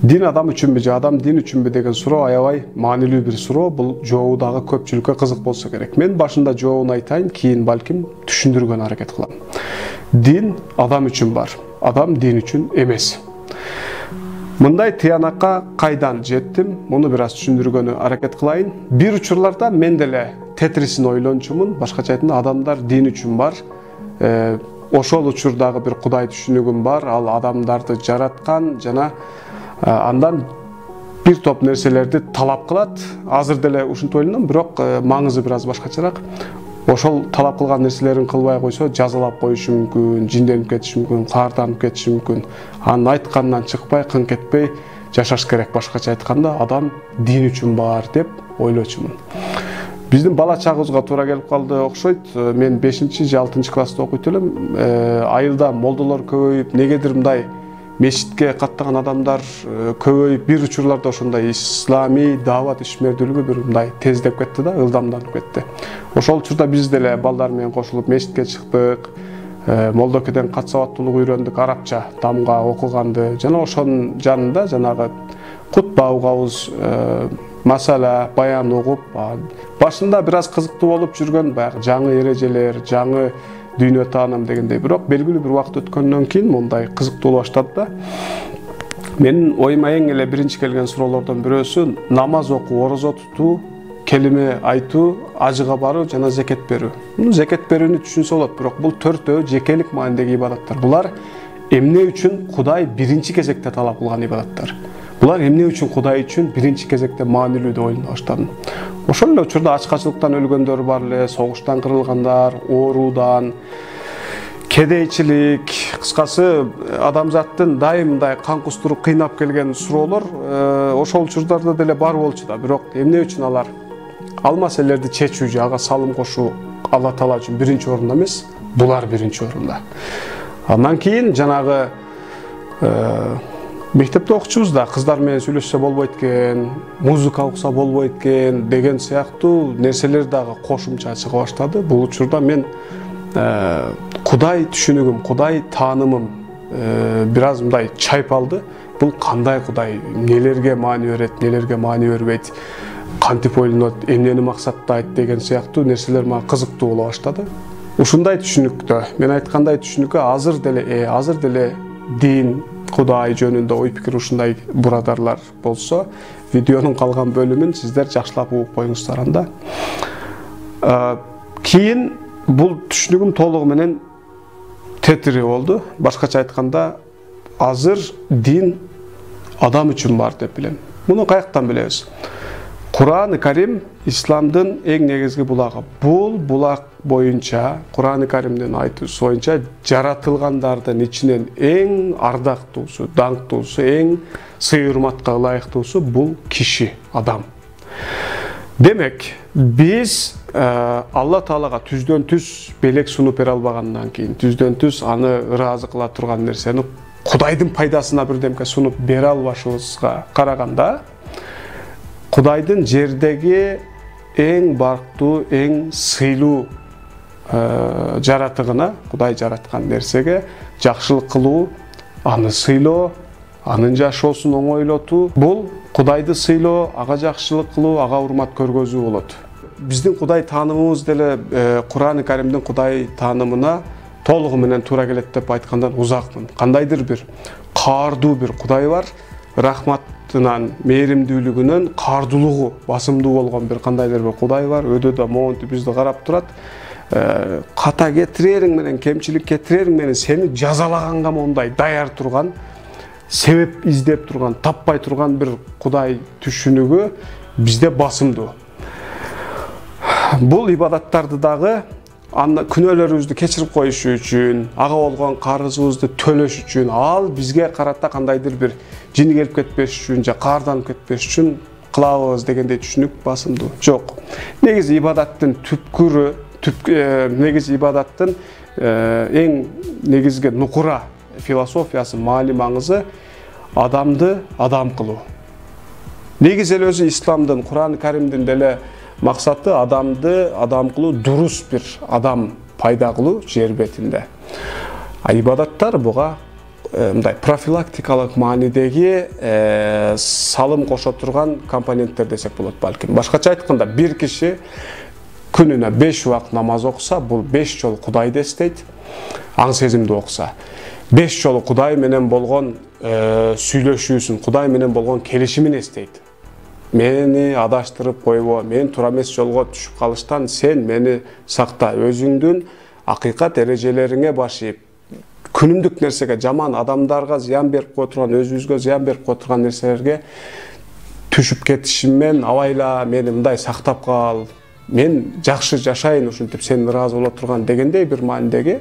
Дин адам үчүнбү же адам дин үчүнбү деген суроо аябай маанилүү бир суроо. Бул жообу дагы көпчүлүккө кызык болсо керек. Мен башында жообун айтайын, кийин балким түшүндүргөнгө аракет кылам. Дин адам үчүн бар, адам дин үчүн эмес. Мындай тыянакка кайдан жеттим? Муну бир аз түшүндүргөнгө аракет кылайын. Бир учурларда мен деле тетрисин ойлончумун. Башкача айтканда адамдар дин үчүн бар. Ошол учурдагы бир Кудай түшүнүгүм бар. Ал адамдарды жараткан жана андан бир топ нерселерди талап кылат. Азыр деле ушинтип ойлоном, бирок маңызы бир аз башкачараак. Ошол талап кылган нерселерин кылбай койсо, жазалап коюшу мүмкүн, жинденип кетиши мүмкүн, каарданып кетиши мүмкүн. Анын айтканынан чыкпай, кыңк этпей жашаш керек. Башкача айтканда, адам дин үчүн бар деп ойлочумун. Биздин бала чагыбызга туура келип калды окшойт. Мен 5-чи же 6-чы класста окуйт элем. Айылда молдолор көбөйүп, негедир мындай мешитке каттаган адамдар көбөйүп, бир учурларда ошондой ислами даават ишмердүүлүгү бир мындай тездеп кетти да, ылдамданып кетти. Ошол учурда биз деле балдар менен кошулуп мешитке чыктык. Молдокеден кат сабаттуулук үйрөндүк, арабча тамга окуганды. Жана ошонун жанында жанагы кутба угабыз, масала, баян угуп, башында бир аз кызыктуу болуп жүргөн баягы жаңы эрежелер, жаңы дүйнө таанım дегендей. Бирок белгилүү бир убакыт өткөндөн кийин мындай кызыктуу болуп баштады да. Менин оюма эң эле биринчи келген суроолордон бирөөсү намаз окуу, орозо тутуу, келиме айтуу, ажыга баруу жана зекет берүү. Зекет берүүнү түшүнсө болот, бирок бул төртөө жекелик маанидеги ибадаттар. Булар эмне үчүн Кудай биринчи кезекте талап кылган ибадаттар. Булар эмне үчүн Кудай үчүн биринчи кезекте маанилүү деп ойлоно баштадым. Ошол эле учурда ачкачылыктан өлгөндөр бар эле, согуштан кырылгандар, оорудан, кедейчилик, кыскасы адамзаттын дайым мындай кан кустуруп кыйнап келген суроолор ошол учурларда деле бар болчу да. Бирок эмне үчүн алар ал маселелерди чечүү же ага салым кошуу Алла Таала үчүн биринчи орунда эмес, булар биринчи орунда. Андан кийин жанагы мектепте окучубуз да кыздар менен сүйлөшсө болбойт экен, музыка укса болбойт экен деген сыяктуу нерселер дагы кошумча чыга баштады. Бул учурда мен Кудай түшүнүгүм, Кудай таанымым бир аз мындай чайпалды. Бул кандай Кудай, нелерге маани берет, нелерге маани бербейт, кантип ойлонот, эмнени максаттайт деген сыяктуу нерселер мага кызыктуу боло баштады. Ушундай түшүнүктө, мен айткандай түшүнүккө азыр деле дин, Кудай жөнүндө ой пикир ушундай бурадарлар болсо, видеонун калган бөлүмүн сиздер жакшылап угуп коюңуздар анда. Кийин бул түшүнүгүм толугу менен тетири болду. Башкача айтканда, азыр дин адам үчүн бар деп билем. Муну каяктан билебиз? Кур'ан-ы Карим исламдын эң негизги булагы. Бул булак боюнча, Кур'ан-ы Каримдин айтуусу боюнча жаратылгандардын ичинен эң ардактуусу, даңктуусу, эң сый урматка ылайыктуусу бул киши, адам. Демек, биз Алла Таалага түздөн түз белек сунуп бере албагандан кийин, түздөн түз аны ыраазы кыла турган нерсени Кудайдын пайдасына бирдемке сунуп бере албашыбызга караганда, Кудайдын жердеги эң барктуу, эң сыйлуу жаратыгына, Кудай жараткан нерсеге жакшылык кылуу, аны сыйлоо, анын жашоосун оңойлотуу, бул Кудайды сыйлоо, ага жакшылык кылуу, ага урмат көргөзүү болот. Биздин Кудай таанымыбыз деле Кур'ан-ы Каримдин Кудай таанымына толугу менен туура келет деп айткандан узакмын. Кандайдыр бир каардуу бир Кудай бар, рахматынан, мээримдүүлүгүнөн каардуулугу басымдуу болгон бир кандайдыр бир Кудай бар. Өдөөдө моонтип бизди карап турат. Ката кетирериң менен, кемчилик кетирериң менен сени жазалаганга мондай даяр турган, себеп издеп турган, таппай турган бир Кудай түшүнүгү бизде басымдуу. Бул ибадаттарды дагы күнөөлөрүбүздү кечирип коюш үчүн, ага болгон карызыбызды төлөш үчүн, ал бизге карата кандайдыр бир жин келип кетпеш үчүн, же каарданып кетпеш үчүн кылабыз дегендей түшүнүк басымдуу. Жок. Негизи ибадаттын түпкүрү, негизи ибадаттын эң негизги нукура философиясы, маани маңызы адамды адам кылуу. Негизи эле өзү исламдын, Кур'ан-ы Каримдин деле максаты адамды адам кылуу, дурус бир адам пайда кылуу жер бетинде. Ибадаттар буга мындай профилактикалык маанидеги салым кошо турган компоненттер десек болот балким. Башкача айтканда, бир киши күнүнө 5 убакыт намаз окуса, бул 5 жолу Кудайды эстейт, аң сезимди окуса. 5 жолу Кудай менен болгон сүйлөшүүсүн, Кудай менен болгон келишимин эстейт. Мени адаштырып койбо, мен туура эмес жолго түшүп калыштан сен мени сакта, өзүңдүн акыйкат эрежелериңе башыйып, күнүмдүк нерсеге, жаман адамдарга зыян берип кое турган, өзүбүзгө зыян берип кое турган нерселерге түшүп кетишиммен абайла, мени мындай сактап кал, мен жакшы жашайын ушинтип сен ыраазы боло турган дегендей бир маанидеги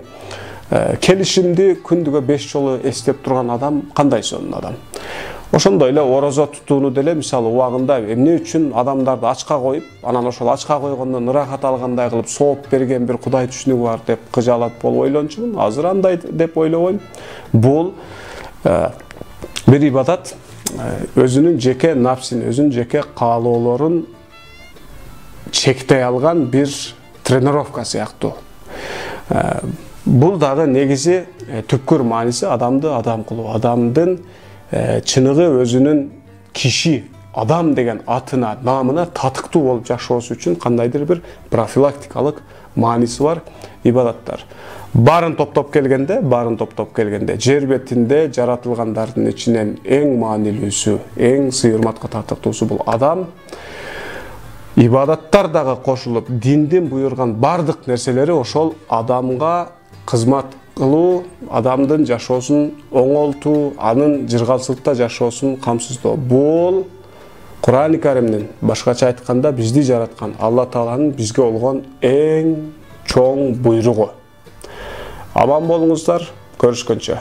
келишимди күндүгө 5 жолу эстеп турган адам кандай сонун адам. Ошондой эле орозо тутууну деле мисалы убагында эмне үчүн адамдарды ачка коюп, анан ошол ачка койгондон ырахат алгандай кылып сооп берген бир Кудай түшүнүгү бар деп кыжаалат болуп ойлончумун. Азыр андай деп ойлобойм. Бул бир ибадат өзүнүн жеке напсин, өзүнүн жеке каалоолорун чектей алган бир тренировка сыяктуу. Бул дагы негизи түпкүр мааниси адамды адам кылуу, адамдын чыныгы өзүнүн киши, адам деген атына, намына татыктуу болуп жашоосу үчүн кандайдыр бир профилактикалык мааниси бар ибадаттар. Барын топтоп келгенде, жер бетинде жаратылгандардын ичинен эң маанилүүсү, эң сый-урматка татыктуусу бул адам. Ибадаттар дагы кошулуп, диндин буйруган бардык нерселери ошол адамга кызмат кылуу, адамдын жашоосун оңолтуу, анын жыргалчылыкта жашоосун камсыздоо. Бул Кур'ан-ы Каримдин, башкача айтканда, бизди жараткан Алла Тааланын бизге болгон эң чоң буйругу. Аман болуңуздар, көрүшкөнчө.